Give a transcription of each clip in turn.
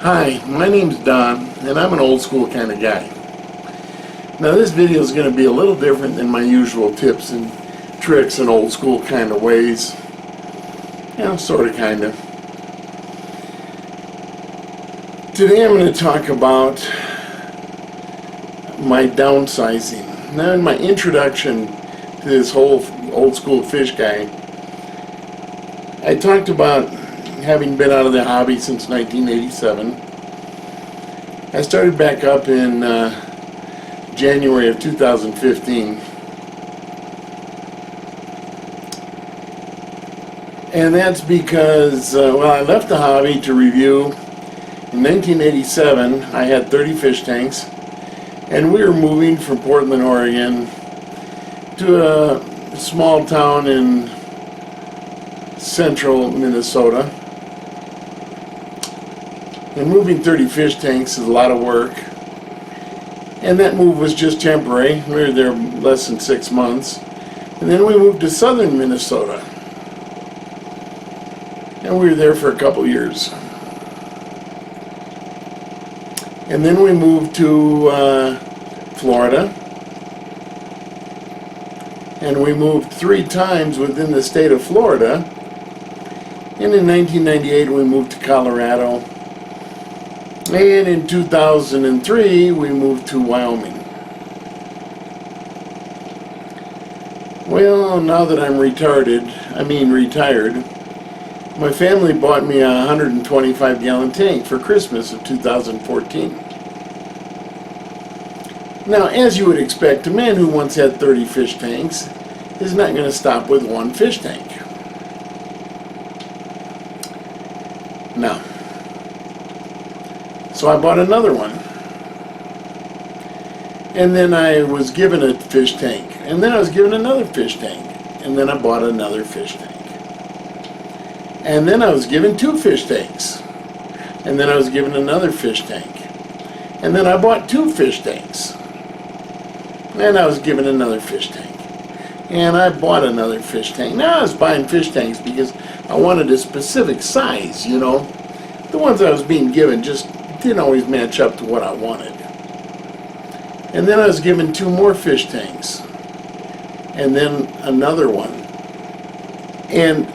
Hi, my name's Don, and I'm an old school kind of guy. Now this video is going to be a little different than my usual tips and tricks and old school kind of ways. Sort of, kind of. Today I'm going to talk about my downsizing. Now in my introduction to this whole old school fish guy, I talked about having been out of the hobby since 1987. I started back up in January of 2015. And that's because, I left the hobby to review. In 1987, I had 30 fish tanks, and we were moving from Portland, Oregon to a small town in central Minnesota. And moving 30 fish tanks is a lot of work. And that move was just temporary. We were there less than 6 months. And then we moved to southern Minnesota. And we were there for a couple years. And then we moved to Florida. And we moved 3 times within the state of Florida. And in 1998 we moved to Colorado. And in 2003 we moved to Wyoming. Well, now that I'm retired, my family bought me a 125-gallon tank for Christmas of 2014. Now, as you would expect, a man who once had 30 fish tanks is not going to stop with one fish tank. Now, so I bought another one. And then I was given a fish tank. And then I was given another fish tank. And then I bought another fish tank. And then I was given 2 fish tanks. And then I was given another fish tank. And then I bought 2 fish tanks. And I was given another fish tank. And I bought another fish tank. Now I was buying fish tanks because I wanted a specific size, you know. The ones I was being given just didn't always match up to what I wanted. And then I was given 2 more fish tanks. And then another one. And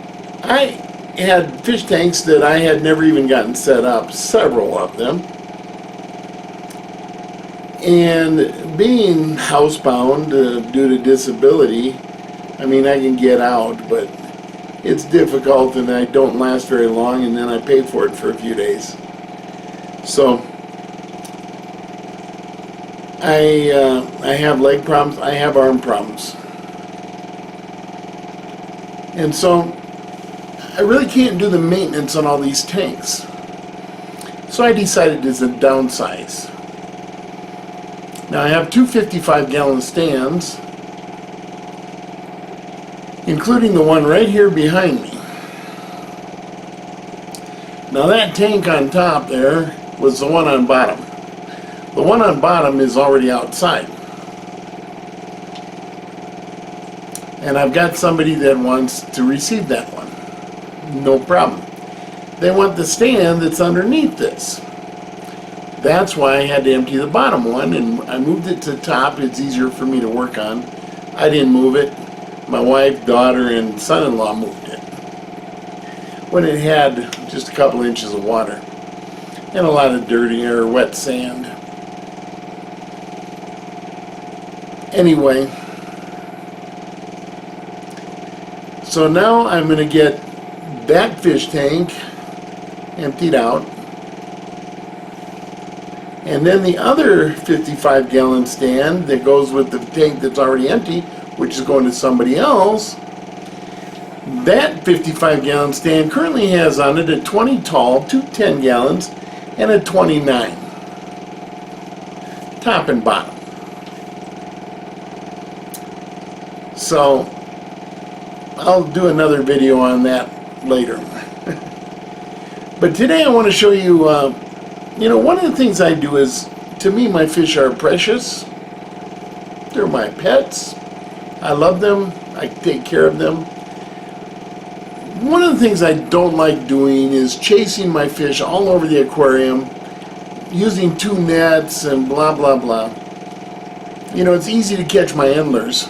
I had fish tanks that I had never even gotten set up, several of them. And being housebound due to disability, I can get out, but it's difficult and I don't last very long, and then I pay for it for a few days. So I have leg problems, I have arm problems. And so I really can't do the maintenance on all these tanks. So I decided to downsize. Now I have 2 55-gallon stands, including the one right here behind me. Now that tank on top there was the one on bottom. The one on bottom is already outside. And I've got somebody that wants to receive that one. No problem. They want the stand that's underneath this. That's why I had to empty the bottom one, and I moved it to the top. It's easier for me to work on. I didn't move it. My wife, daughter, and son-in-law moved it when it had just a couple inches of water and a lot of dirty or wet sand. Anyway, so now I'm going to get that fish tank emptied out, and then the other 55-gallon stand that goes with the tank that's already empty, which is going to somebody else. That 55-gallon stand currently has on it a 20 tall, 2 10 gallons, and a 29. Top and bottom. So I'll do another video on that later. But today I want to show you, one of the things I do is, to me, my fish are precious. They're my pets. I love them. I take care of them. One of the things I don't like doing is chasing my fish all over the aquarium using 2 nets and blah blah blah. You know, it's easy to catch my endlers.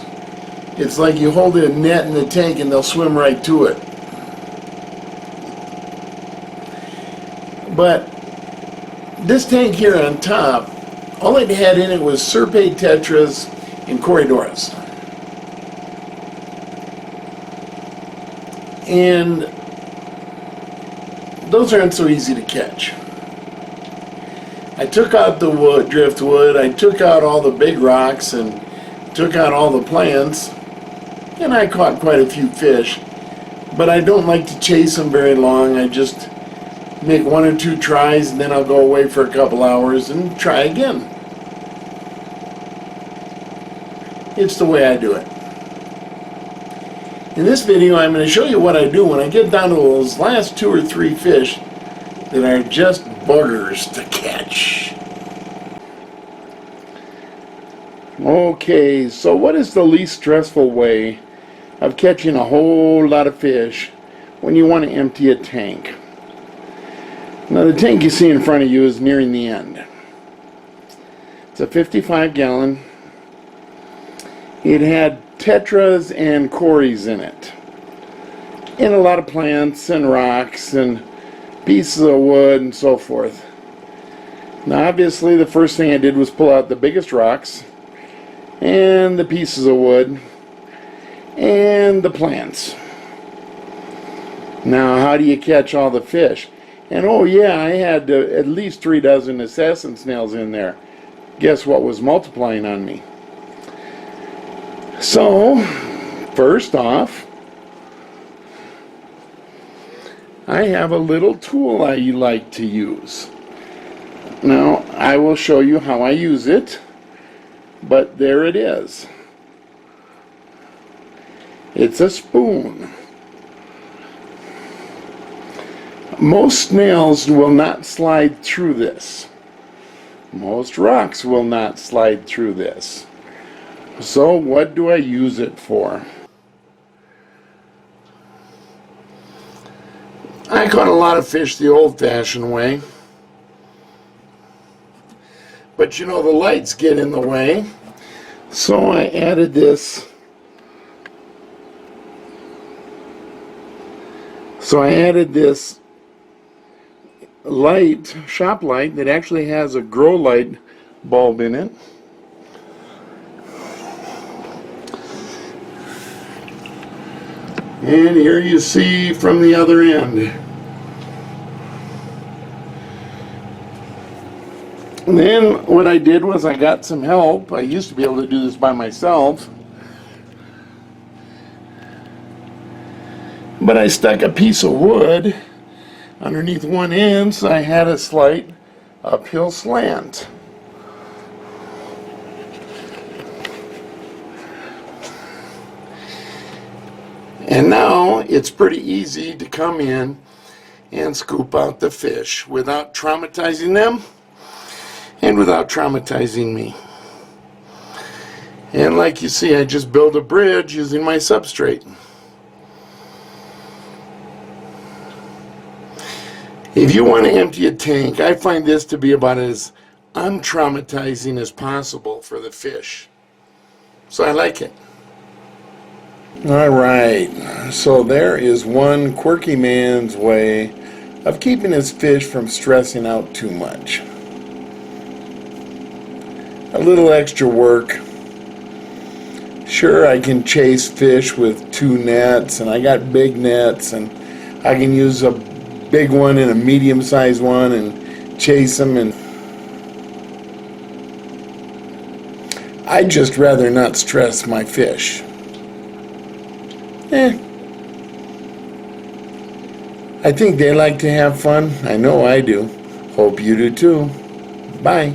It's like you hold a net in the tank and they'll swim right to it. But this tank here on top, all it had in it was Serpae tetras and Corydoras. And those aren't so easy to catch. I took out the wood, driftwood, I took out all the big rocks and took out all the plants, and I caught quite a few fish. But I don't like to chase them very long. I just make 1 or 2 tries and then I'll go away for a couple hours and try again. It's the way I do it. In this video, I'm going to show you what I do when I get down to those last 2 or 3 fish that are just buggers to catch. Okay, so what is the least stressful way of catching a whole lot of fish when you want to empty a tank? Now, the tank you see in front of you is nearing the end. It's a 55-gallon. It had tetras and cories in it, and a lot of plants and rocks and pieces of wood and so forth. Now, obviously, the first thing I did was pull out the biggest rocks and the pieces of wood and the plants. Now, how do you catch all the fish? And oh yeah, I had at least 3 dozen assassin snails in there. Guess what was multiplying on me? So, first off, I have a little tool I like to use. Now, I will show you how I use it, but there it is. It's a spoon. Most snails will not slide through this. Most rocks will not slide through this. So what do I use it for? I caught a lot of fish the old-fashioned way. But you know, the lights get in the way. So I added this. Light, shop light, that actually has a grow light bulb in it. And here you see from the other end. And then what I did was I got some help. I used to be able to do this by myself. But I stuck a piece of wood underneath one end, so I had a slight uphill slant. And now it's pretty easy to come in and scoop out the fish without traumatizing them and without traumatizing me. And like you see, I just built a bridge using my substrate. If you want to empty a tank, I find this to be about as untraumatizing as possible for the fish. So I like it. Alright, so there is one quirky man's way of keeping his fish from stressing out too much. A little extra work. Sure, I can chase fish with 2 nets, and I got big nets, and I can use a big one and a medium-sized one and chase them, and I'd just rather not stress my fish. I think they like to have fun. I know I do. Hope you do too. Bye.